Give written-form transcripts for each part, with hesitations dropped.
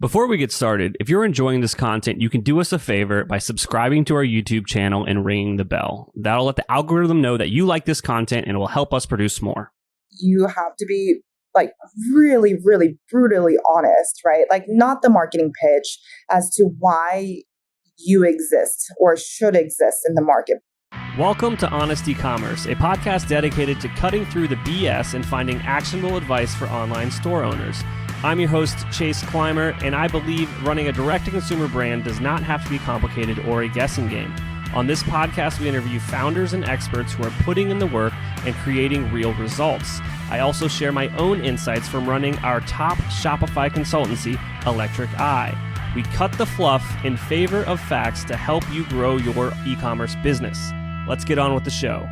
Before we get started, if you're enjoying this content, you can do us a favor by subscribing to our YouTube channel and ringing the bell. That'll let the algorithm know that you like this content and it will help us produce more. You have to be like really, really brutally honest, right? Like not the marketing pitch as to why you exist or should exist in the market. Welcome to Honest Ecommerce, a podcast dedicated to cutting through the BS and finding actionable advice for online store owners. I'm your host, Chase Clymer, and I believe running a direct-to-consumer brand does not have to be complicated or a guessing game. On this podcast, we interview founders and experts who are putting in the work and creating real results. I also share my own insights from running our top Shopify consultancy, Electric Eye. We cut the fluff in favor of facts to help you grow your e-commerce business. Let's get on with the show.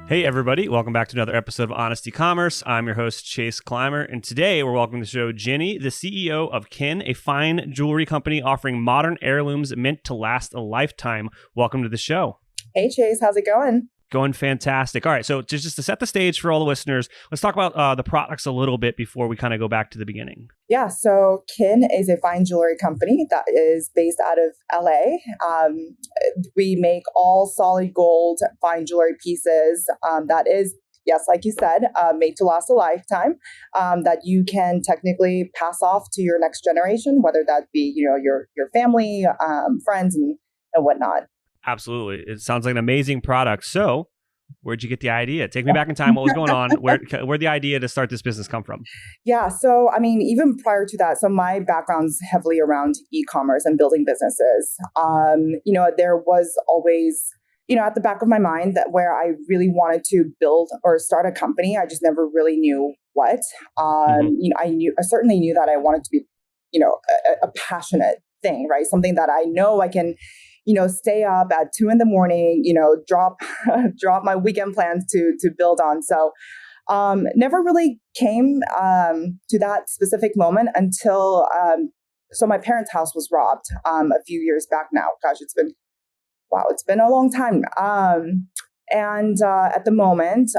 Hey everybody, welcome back to another episode of Honest Ecommerce. I'm your host, Chase Clymer, and today we're welcoming to the show Jennie, the CEO of Kinn, a fine jewelry company offering modern heirlooms meant to last a lifetime. Welcome to the show. Hey Chase, how's it going? Going fantastic. All right, so just to set the stage for all the listeners, let's talk about the products a little bit before we kind of go back to the beginning. Yeah, so Kinn is a fine jewelry company that is based out of LA. We make all solid gold fine jewelry pieces that is, yes, like you said, made to last a lifetime, that you can technically pass off to your next generation, whether that be your family, friends, and whatnot. Absolutely. It sounds like an amazing product. So where'd you get the idea? Take me back in time. What was going on? Where'd the idea to start this business come from? Yeah. So, I mean, even prior to that, so my background's heavily around e-commerce and building businesses. There was always, at the back of my mind that where I really wanted to build or start a company, I just never really knew what. I certainly knew that I wanted to be, a passionate thing, right? Something that I know I can stay up at 2 a.m, drop my weekend plans to build on. So never really came to that specific moment until, so my parents' house was robbed a few years back now. Gosh, it's been a long time. And at the moment,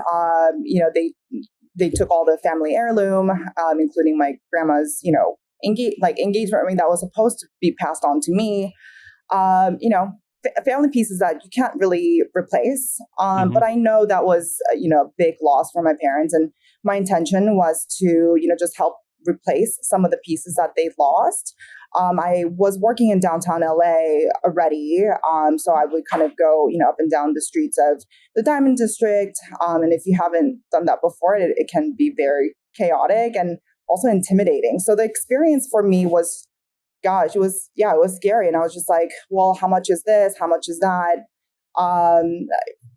they took all the family heirloom, including my grandma's, engagement ring that was supposed to be passed on to me. Family pieces that you can't really replace. But I know that was, a big loss for my parents. And my intention was to, just help replace some of the pieces that they lost. I was working in downtown LA already. So I would kind of go, up and down the streets of the Diamond District. And if you haven't done that before, it can be very chaotic and also intimidating. So the experience for me was, gosh, it was scary. And I was just like, well, how much is this? How much is that? I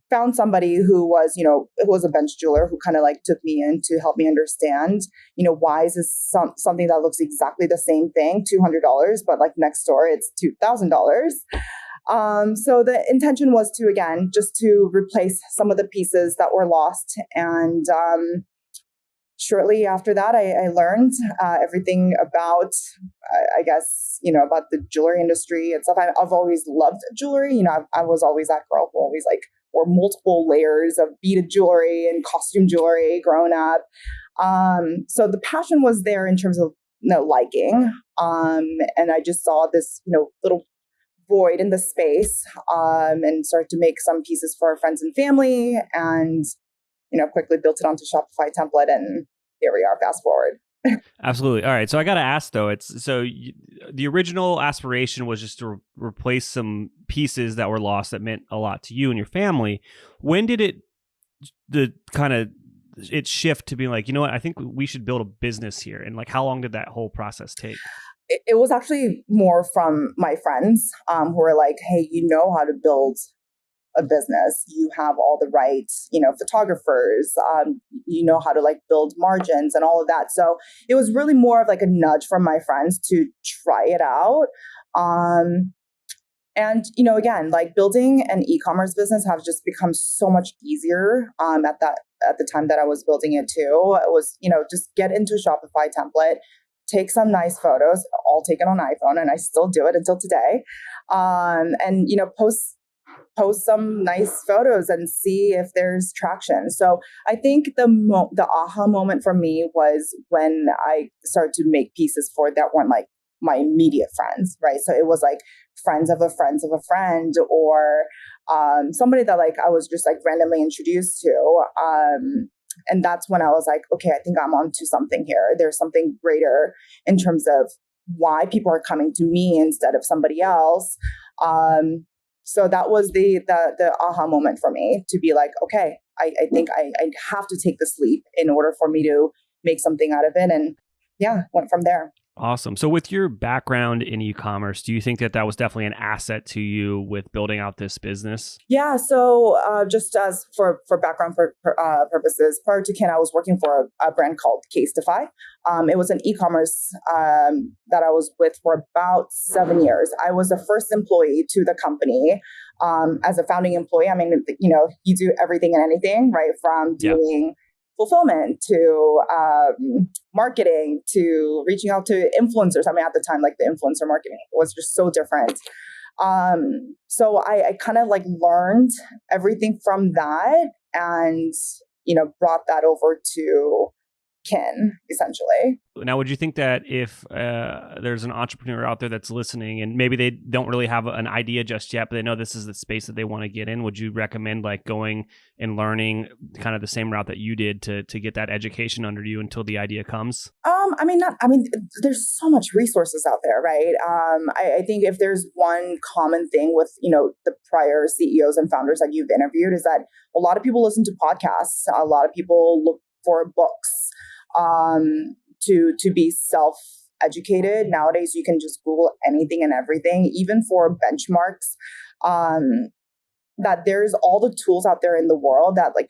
found somebody who was, it was a bench jeweler who kind of like took me in to help me understand, why is this something that looks exactly the same thing, $200, but like next door, it's $2,000. So the intention was to, again, just to replace some of the pieces that were lost. And, shortly after that, I learned everything about, about the jewelry industry and stuff. I've always loved jewelry. I was always that girl who always wore multiple layers of beaded jewelry and costume jewelry growing up. So the passion was there in terms of liking. And I just saw this little void in the space and started to make some pieces for our friends and family and quickly built it onto Shopify template, and here we are, fast forward. Absolutely. All right. So I got to ask though, the original aspiration was just to replace some pieces that were lost that meant a lot to you and your family. When did it shift to being like, what, I think we should build a business here? And like, how long did that whole process take? It was actually more from my friends who were like, hey, you know how to build a business, you have all the right, photographers, you know how to build margins and all of that. So it was really more of a nudge from my friends to try it out. And, again, building an e-commerce business has just become so much easier at the time that I was building it too. It was, just get into a Shopify template, take some nice photos, all taken on iPhone, and I still do it until today. And, post post some nice photos and see if there's traction. So I think the aha moment for me was when I started to make pieces for that weren't like my immediate friends, right? So it was like friends of a friend, or somebody that like I was just like randomly introduced to. And that's when I was like, okay, I think I'm onto something here. There's something greater in terms of why people are coming to me instead of somebody else. So that was the aha moment for me to be like, okay, I think I have to take this leap in order for me to make something out of it. And yeah, went from there. Awesome. So with your background in e-commerce, do you think that was definitely an asset to you with building out this business? Yeah. So just as for background purposes, prior to Kinn, I was working for a brand called Casetify. It was an e-commerce that I was with for about 7 years. I was the first employee to the company. As a founding employee, I mean, you do everything and anything, right? From doing fulfillment to marketing to reaching out to influencers. I mean, at the time, like the influencer marketing was just so different. So I kind of like learned everything from that and, brought that over to Kinn, essentially. Now, would you think that if there's an entrepreneur out there that's listening and maybe they don't really have an idea just yet, but they know this is the space that they want to get in, would you recommend like going and learning kind of the same route that you did to get that education under you until the idea comes? There's so much resources out there, right? I think if there's one common thing with, the prior CEOs and founders that you've interviewed is that a lot of people listen to podcasts. A lot of people look for books. To be self-educated. Nowadays, you can just Google anything and everything, even for benchmarks, that there's all the tools out there in the world that like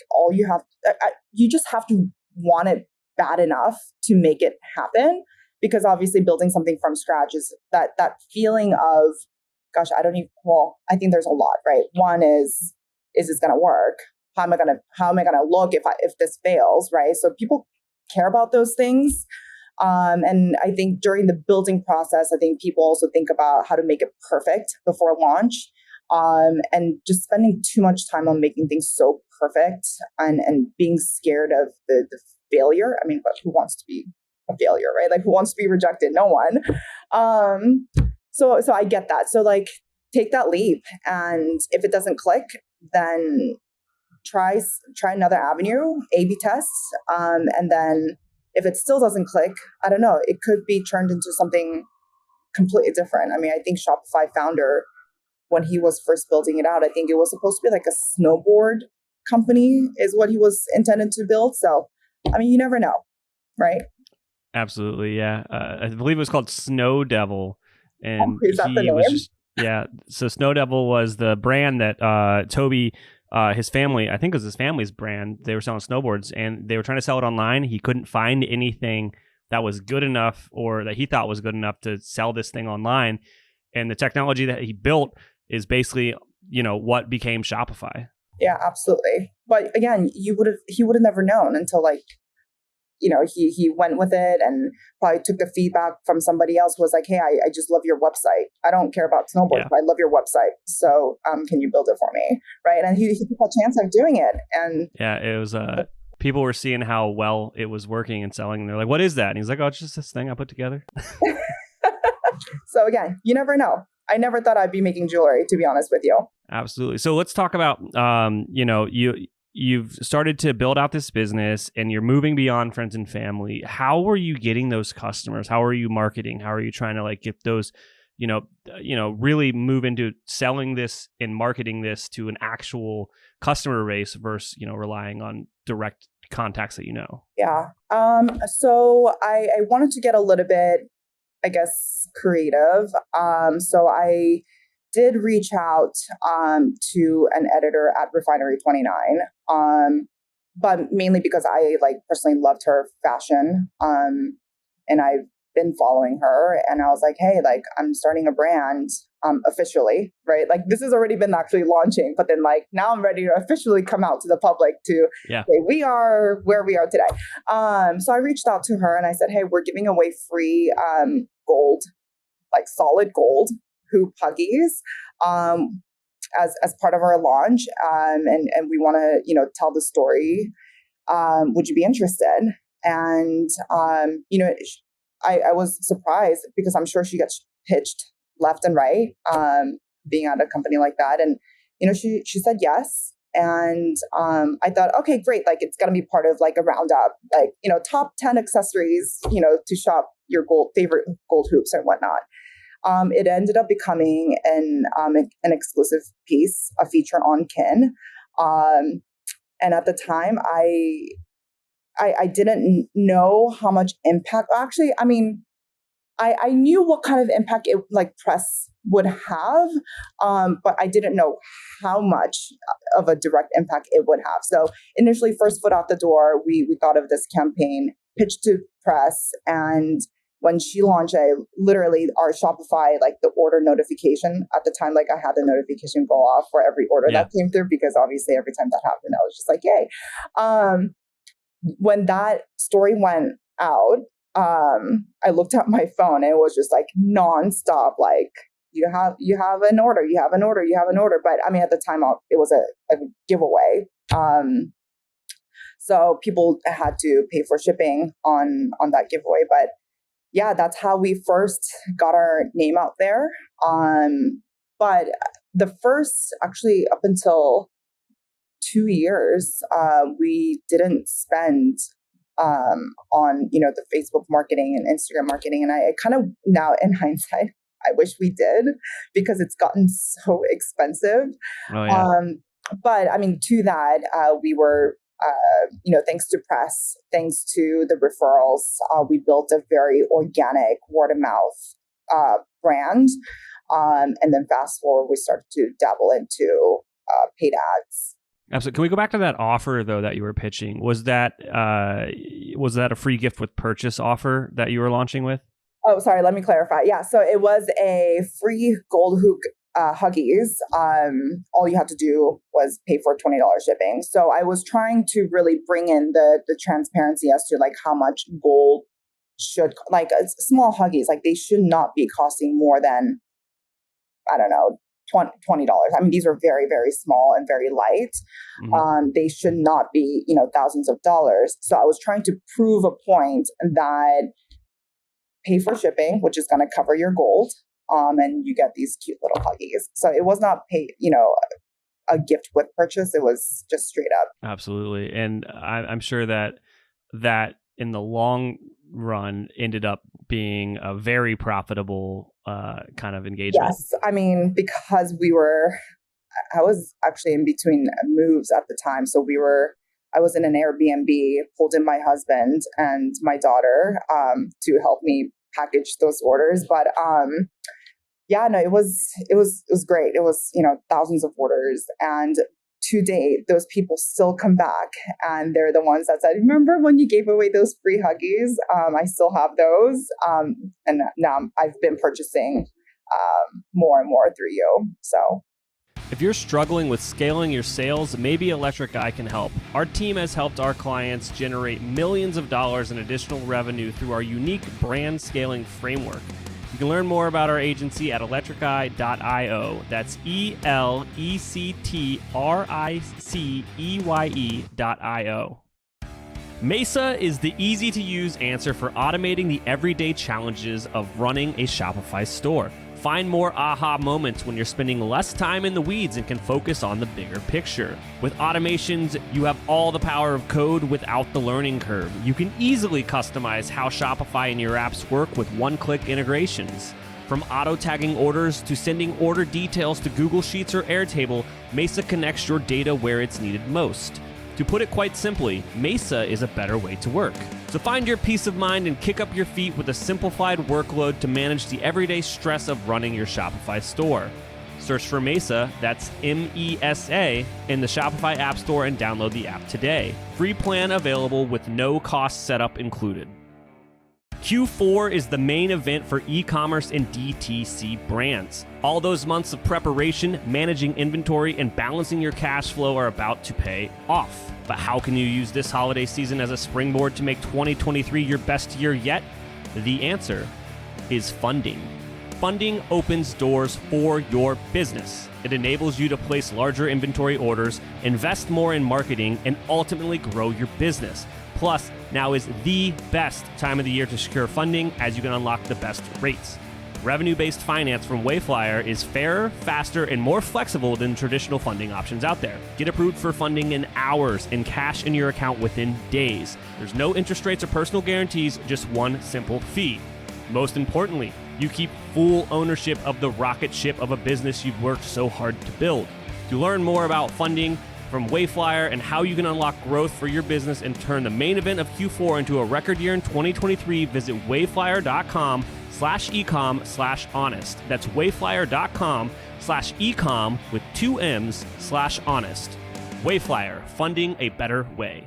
you just have to want it bad enough to make it happen. Because obviously building something from scratch is that feeling of, gosh, I think there's a lot, right? One is this going to work? How am I going to look if this fails, right? So people care about those things. And I think during the building process, I think people also think about how to make it perfect before launch. And just spending too much time on making things so perfect and being scared of the failure. I mean, but who wants to be a failure, right? Like who wants to be rejected? No one. So I get that. So like take that leap. And if it doesn't click, then try another avenue, A/B tests, and then if it still doesn't click, I don't know, it could be turned into something completely different. I mean, I think Shopify founder, when he was first building it out, I think it was supposed to be like a snowboard company is what he was intended to build. So, I mean, you never know, right? Absolutely, yeah. I believe it was called Snow Devil, and is that the name? was just So Snow Devil was the brand that Toby. His family, I think it was his family's brand. They were selling snowboards and they were trying to sell it online. He couldn't find anything that was good enough or that he thought was good enough to sell this thing online. And the technology that he built is basically, what became Shopify. Yeah, absolutely. But again, he would have never known until like, he went with it and probably took the feedback from somebody else who was like, hey, I just love your website. I don't care about snowboards, but I love your website. So can you build it for me? Right. And he took a chance of doing it. And yeah, it was people were seeing how well it was working and selling. And they're like, what is that? And he's like, oh, it's just this thing I put together. So again, you never know. I never thought I'd be making jewelry, to be honest with you. Absolutely. So let's talk about, you've started to build out this business and you're moving beyond friends and family. How are you getting those customers? How are you marketing? How are you trying to like get those, really move into selling this and marketing this to an actual customer base versus, relying on direct contacts that you know? Yeah. So I wanted to get a little bit, I guess, creative. So I did reach out to an editor at Refinery 29, but mainly because I like personally loved her fashion, and I've been following her. And I was like, hey, like I'm starting a brand officially, right? Like this has already been actually launching, but then like now I'm ready to officially come out to the public to say we are where we are today. So I reached out to her and I said, hey, we're giving away free gold, like solid gold hoop huggies. as part of our launch, and we want to, tell the story. Would you be interested? And, I was surprised because I'm sure she gets pitched left and right, being at a company like that. And, she said yes. And I thought, okay, great. Like, it's going to be part of like a roundup, like, top 10 accessories, to shop your favorite gold hoops and whatnot. It ended up becoming an exclusive piece, a feature on Kinn. And at the time, I didn't know how much impact. Actually, I mean, I knew what kind of impact it like press would have, but I didn't know how much of a direct impact it would have. So initially, first foot out the door, we thought of this campaign, pitched to press, and when she launched it, literally our Shopify, like the order notification at the time, like I had the notification go off for every order that came through, because obviously every time that happened, I was just like, yay. When that story went out, I looked at my phone and it was just like nonstop, like, you have an order, you have an order, you have an order. But I mean, at the time it was a giveaway. So people had to pay for shipping on that giveaway. But yeah, that's how we first got our name out there. But the first, actually up until 2 years, we didn't spend on, the Facebook marketing and Instagram marketing. And I kind of now in hindsight, I wish we did, because it's gotten so expensive. Oh, yeah. But I mean, to that, we were, thanks to press, thanks to the referrals, we built a very organic word of mouth brand. And then fast forward, we started to dabble into paid ads. Absolutely. Can we go back to that offer though that you were pitching? Was that a free gift with purchase offer that you were launching with? Oh, sorry. Let me clarify. Yeah. So it was a free gold hoop Huggies. All you had to do was pay for $20 shipping. So I was trying to really bring in the transparency as to like how much gold should, like small Huggies, like they should not be costing more than, I don't know, $20. I mean, these are very, very small and very light. Mm-hmm. They should not be, thousands of dollars. So I was trying to prove a point that pay for shipping, which is going to cover your gold, and you get these cute little Huggies. So it was not a gift with purchase. It was just straight up. Absolutely. And I'm sure that in the long run ended up being a very profitable kind of engagement. Yes. I mean, because I was actually in between moves at the time. So I was in an Airbnb, pulled in my husband and my daughter to help me package those orders. But it was great. It was, thousands of orders. And to date, those people still come back, and they're the ones that said, remember when you gave away those free Huggies? I still have those. And now I've been purchasing more and more through you. So if you're struggling with scaling your sales, maybe Electric Eye can help. Our team has helped our clients generate millions of dollars in additional revenue through our unique brand scaling framework. You can learn more about our agency at electriceye.io. That's ELECTRICEYE.io. Mesa is the easy-to-use answer for automating the everyday challenges of running a Shopify store. Find more aha moments when you're spending less time in the weeds and can focus on the bigger picture. With automations, you have all the power of code without the learning curve. You can easily customize how Shopify and your apps work with one-click integrations. From auto-tagging orders to sending order details to Google Sheets or Airtable, Mesa connects your data where it's needed most. To put it quite simply, Mesa is a better way to work. So find your peace of mind and kick up your feet with a simplified workload to manage the everyday stress of running your Shopify store. Search for Mesa, that's MESA, in the Shopify App Store and download the app today. Free plan available with no cost setup included. Q4 is the main event for e-commerce and DTC brands. All those months of preparation, managing inventory, and balancing your cash flow are about to pay off. But how can you use this holiday season as a springboard to make 2023 your best year yet? The answer is funding. funding opens doors for your business. It enables you to place larger inventory orders, invest more in marketing, and ultimately grow your business. Plus, now is the best time of the year to secure funding as you can unlock the best rates. Revenue-based finance from Wayflyer is fairer, faster, and more flexible than traditional funding options out there. Get approved for funding in hours and cash in your account within days. There's no interest rates or personal guarantees, just one simple fee. Most importantly, you keep full ownership of the rocket ship of a business you've worked so hard to build. To learn more about funding from Wayflyer and how you can unlock growth for your business and turn the main event of Q4 into a record year in 2023, visit wayflyer.com/ecom/honest. That's wayflyer.com/ecom with 2 M's/honest. Wayflyer, funding a better way.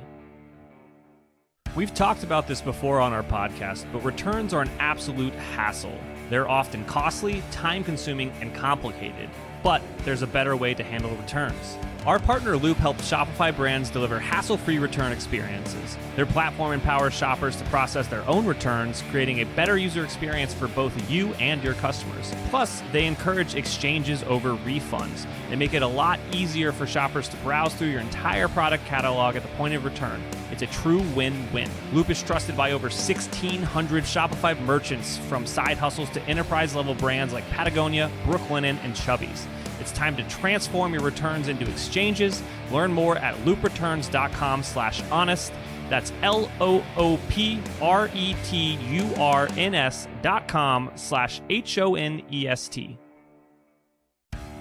We've talked about this before on our podcast, but returns are an absolute hassle. They're often costly, time-consuming, and complicated. But there's a better way to handle returns. Our partner Loop helps Shopify brands deliver hassle-free return experiences. Their platform empowers shoppers to process their own returns, creating a better user experience for both you and your customers. Plus, they encourage exchanges over refunds. They make it a lot easier for shoppers to browse through your entire product catalog at the point of return. It's a true win-win. Loop is trusted by over 1,600 Shopify merchants, from side hustles to enterprise-level brands like Patagonia, Brooklinen, and Chubbies. It's time to transform your returns into exchanges. Learn more at loopreturns.com/honest. That's LOOPRETURNS.com/HONEST.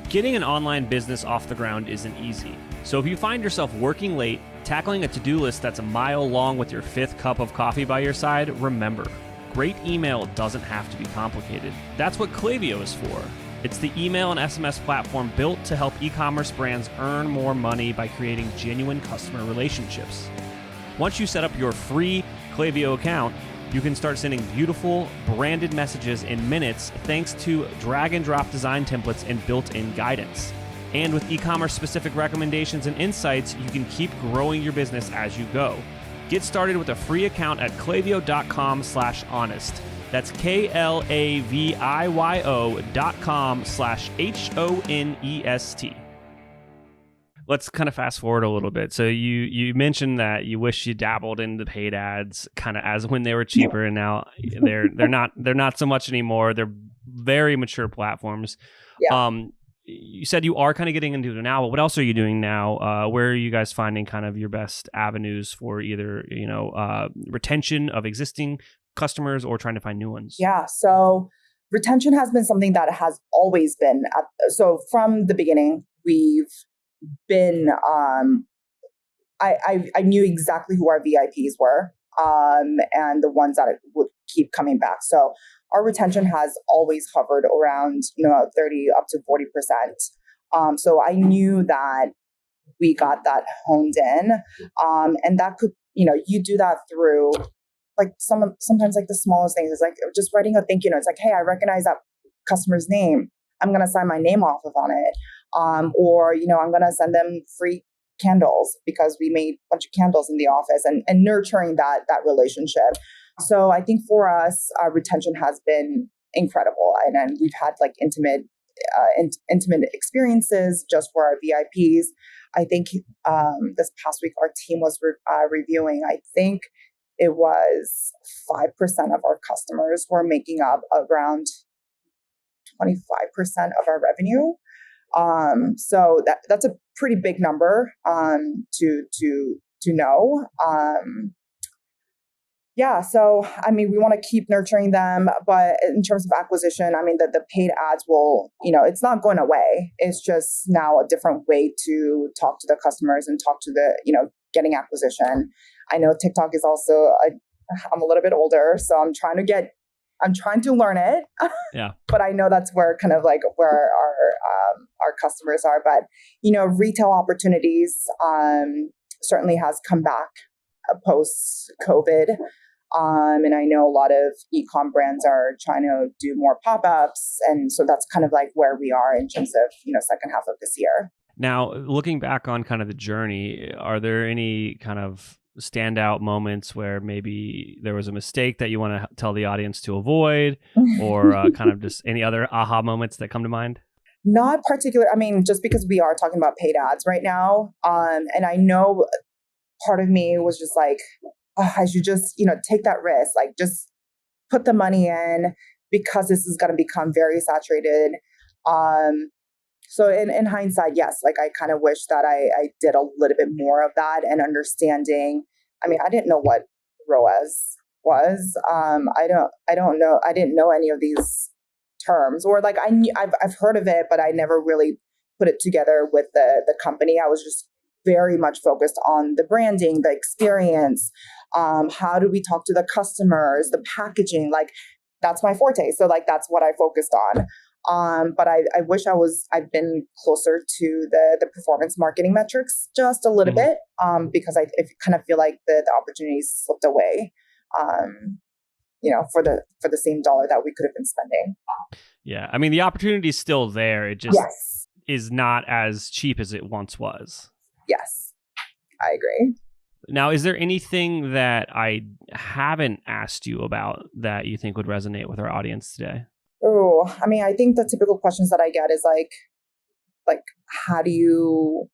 Getting an online business off the ground isn't easy. So if you find yourself working late, tackling a to-do list that's a mile long with your 5th cup of coffee by your side, remember, great email doesn't have to be complicated. That's what Klaviyo is for. It's the email and SMS platform built to help e-commerce brands earn more money by creating genuine customer relationships. Once you set up your free Klaviyo account, you can start sending beautiful, branded messages in minutes thanks to drag-and-drop design templates and built-in guidance. And with e-commerce specific recommendations and insights, you can keep growing your business as you go. Get started with a free account at klaviyo.com/honest. That's KLAVIYO.com/HONEST. Let's kind of fast forward a little bit. So you mentioned that you wish you dabbled in the paid ads kind of as when they were cheaper, and now they're not so much anymore. They're very mature platforms. Yeah. You said you are kind of getting into it now, but what else are you doing now? Where are you guys finding kind of your best avenues for either, retention of existing customers or trying to find new ones? Yeah. So retention has been something that has always been so from the beginning, we've been, I knew exactly who our VIPs were, and the ones that would keep coming back. So our retention has always hovered around, 30 up to 40%. So I knew that we got that honed in, and that could, you do that through like sometimes like the smallest things. It's like just writing a thank you note. It's like, hey, I recognize that customer's name. I'm going to sign my name off on it. Or, I'm going to send them free candles because we made a bunch of candles in the office, and nurturing that relationship. So I think for us, retention has been incredible. And we've had like intimate experiences just for our VIPs. I think this past week, our team was reviewing, I think it was 5% of our customers were making up around 25% of our revenue. So that's a pretty big number to know. Yeah, so I mean, we want to keep nurturing them, but in terms of acquisition, I mean, the paid ads will, it's not going away. It's just now a different way to talk to the customers and talk to the, getting acquisition. I know TikTok is also, I'm a little bit older, so I'm trying to learn it. Yeah. But I know that's where kind of like where our customers are. But, retail opportunities certainly has come back post COVID. And I know a lot of ecom brands are trying to do more pop-ups. And so that's kind of like where we are in terms of, second half of this year. Now, looking back on kind of the journey, are there any kind of standout moments where maybe there was a mistake that you want to tell the audience to avoid, or kind of just any other aha moments that come to mind? Not particular. I mean, just because we are talking about paid ads right now, and I know part of me was just like, oh, I should just, take that risk, like just put the money in because this is going to become very saturated. So in hindsight, yes, like I kind of wish that I did a little bit more of that and understanding. I mean, I didn't know what ROAS was. I don't know. I didn't know any of these terms, or like I've heard of it, but I never really put it together with the company. I was just very much focused on the branding, the experience. How do we talk to the customers, the packaging, like that's my forte. So like, that's what I focused on. But I wish I've been closer to the performance marketing metrics just a little bit, because I kind of feel like the opportunities slipped away, for the same dollar that we could have been spending. Yeah. I mean, the opportunity is still there. It just is not as cheap as it once was. Yes, I agree. Now, is there anything that I haven't asked you about that you think would resonate with our audience today? Oh, I mean, I think the typical questions that I get is like how do you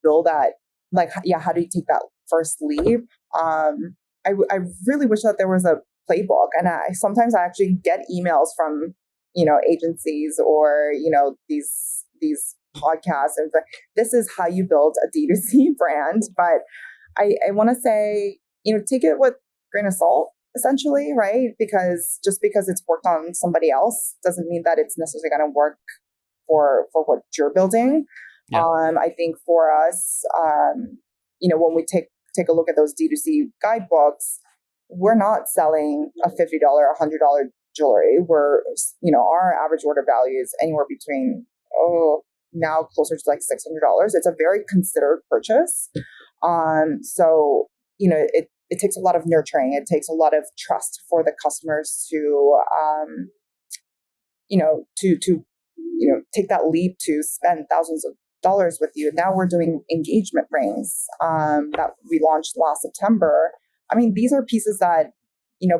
build that? Like, yeah, how do you take that first leap? I really wish that there was a playbook, and sometimes I actually get emails from agencies or these podcasts, and this is how you build a D2C brand. But I want to say, take it with a grain of salt, essentially, right? Because just because it's worked on somebody else doesn't mean that it's necessarily going to work for what you're building. Yeah. I think for us, when we take a look at those D2C guidebooks, we're not selling a $50, $100 jewelry. We're, our average order value is anywhere between, now closer to like $600. It's a very considered purchase. So, it takes a lot of nurturing. It takes a lot of trust for the customers to take that leap to spend thousands of dollars with you. Now we're doing engagement rings that we launched last September. I mean, these are pieces that,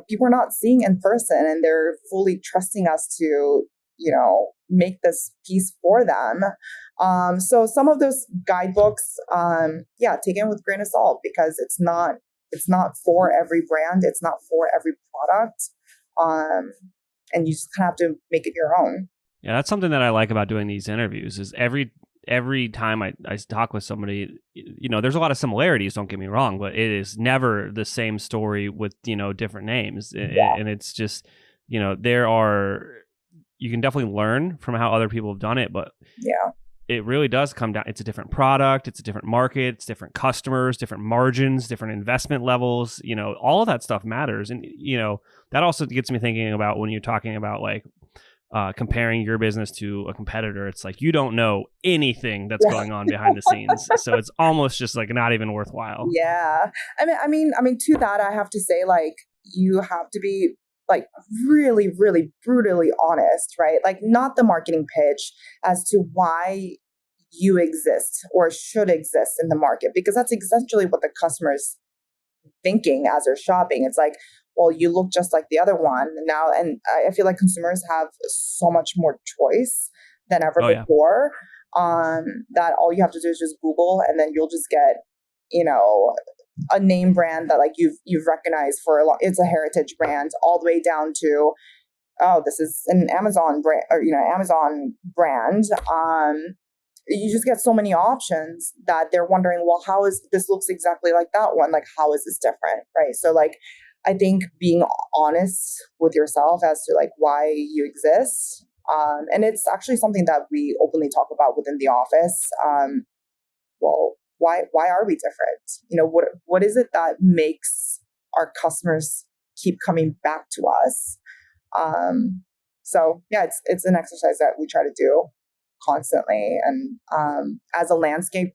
people are not seeing in person, and they're fully trusting us to, make this piece for them. So some of those guidebooks, take it with a grain of salt, because it's not for every brand. It's not for every product. And you just kind of have to make it your own. Yeah, that's something that I like about doing these interviews is every time I talk with somebody, there's a lot of similarities, don't get me wrong, but it is never the same story with, different names. Yeah. And it's just, you can definitely learn from how other people have done it, but yeah, it really does come down. It's a different product. It's a different market. It's different customers, different margins, different investment levels. All of that stuff matters. And, that also gets me thinking about when you're talking about like comparing your business to a competitor. It's like, you don't know anything that's going on behind the scenes. So it's almost just like not even worthwhile. Yeah. I mean, to that, I have to say, like, you have to be like really, really brutally honest, right? Like, not the marketing pitch as to why you exist or should exist in the market, because that's essentially what the customer's thinking as they're shopping. It's like, well, you look just like the other one now. And I feel like consumers have so much more choice than ever before, that all you have to do is just Google, and then you'll just get, a name brand that like you've recognized for a long, it's a heritage brand, all the way down to, this is an Amazon brand, or, Amazon brand. You just get so many options that they're wondering, well, how is this looks exactly like that one? Like, how is this different? Right. So like, I think being honest with yourself as to like why you exist. And it's actually something that we openly talk about within the office. Well, why are we different? What is it that makes our customers keep coming back to us? So yeah, it's an exercise that we try to do constantly. And as a landscape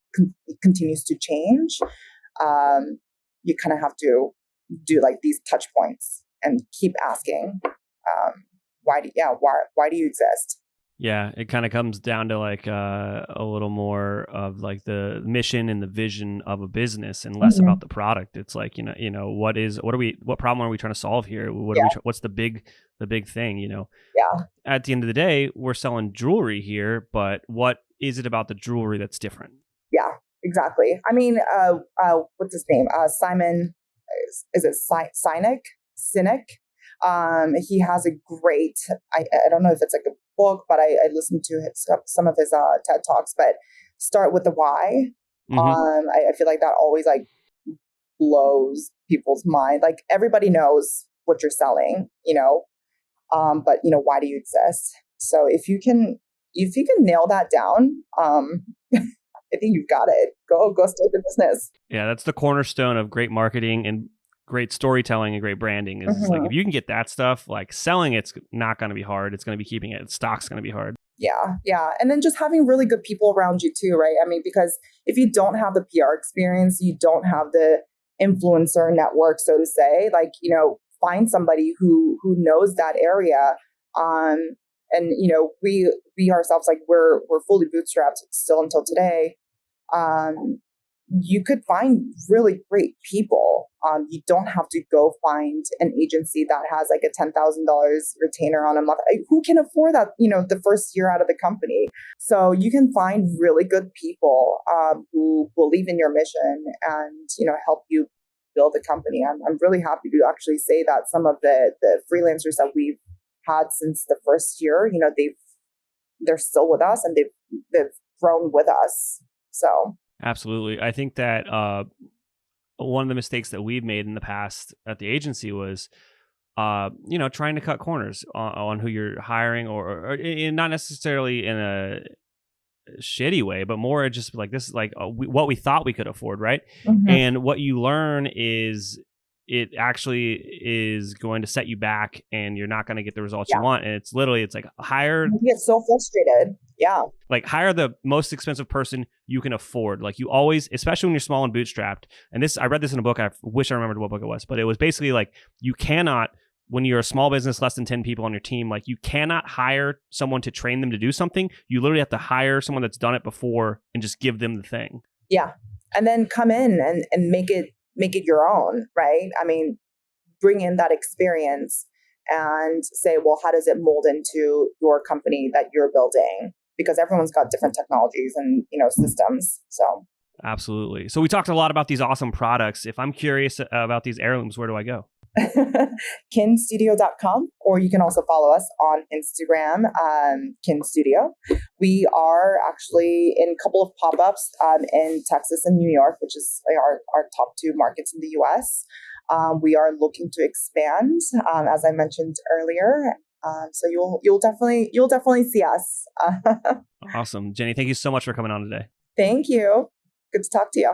continues to change, you kind of have to do like these touch points and keep asking, why do you exist? Yeah, it kind of comes down to like a little more of like the mission and the vision of a business, and less about the product. It's like what problem are we trying to solve here? What's the big thing? Yeah. At the end of the day, we're selling jewelry here, but what is it about the jewelry that's different? Yeah, exactly. I mean, what's his name? Simon, is it Sinek? He has a great, I don't know if it's like a book, but I listened to some of his TED Talks, but start with the why. I feel like that always like blows people's mind. Like everybody knows what you're selling, but why do you exist? So if you can nail that down, I think you've got it. Go start the business. Yeah, that's the cornerstone of great marketing and great storytelling and great branding is like, if you can get that stuff, like selling it's not going to be hard. It's going to be keeping it. Stock's going to be hard. Yeah. And then just having really good people around you too, right? I mean, because if you don't have the PR experience, you don't have the influencer network, so to say, like, find somebody who knows that area. And we ourselves, like we're fully bootstrapped still until today. You could find really great people. You don't have to go find an agency that has like a $10,000 retainer on a month. Who can afford that, the first year out of the company? So you can find really good people who believe in your mission and, help you build a company. I'm really happy to actually say that some of the freelancers that we've had since the first year, they're still with us and they've grown with us. So. Absolutely. I think that one of the mistakes that we've made in the past at the agency was, trying to cut corners on who you're hiring or not necessarily in a shitty way, but more just like this is like what we thought we could afford, right? And what you learn is it actually is going to set you back and you're not going to get the results you want. And it's like hire. You get so frustrated. Yeah. Like hire the most expensive person you can afford. Like you always, especially when you're small and bootstrapped. And I read this in a book. I wish I remembered what book it was, but it was basically like you cannot, when you're a small business, less than 10 people on your team, like you cannot hire someone to train them to do something. You literally have to hire someone that's done it before and just give them the thing. Yeah. And then come in and make it your own, right? I mean, bring in that experience and say, well, how does it mold into your company that you're building? Because everyone's got different technologies and, systems. So. Absolutely. So we talked a lot about these awesome products. If I'm curious about these heirlooms, where do I go? KinnStudio.com, or you can also follow us on Instagram, Kinn Studio. We are actually in a couple of pop-ups in Texas and New York, which is our top 2 markets in the US. We are looking to expand, as I mentioned earlier. So you'll definitely see us. Awesome. Jennie, thank you so much for coming on today. Thank you. Good to talk to you.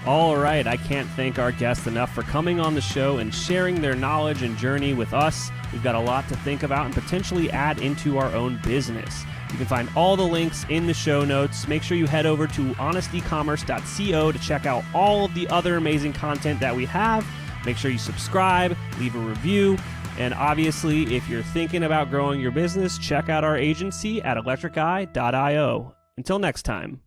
All right, I can't thank our guests enough for coming on the show and sharing their knowledge and journey with us. We've got a lot to think about and potentially add into our own business. You can find all the links in the show notes. Make sure you head over to honestecommerce.co to check out all of the other amazing content that we have. Make sure you subscribe, leave a review, and obviously, if you're thinking about growing your business, check out our agency at electriceye.io. Until next time.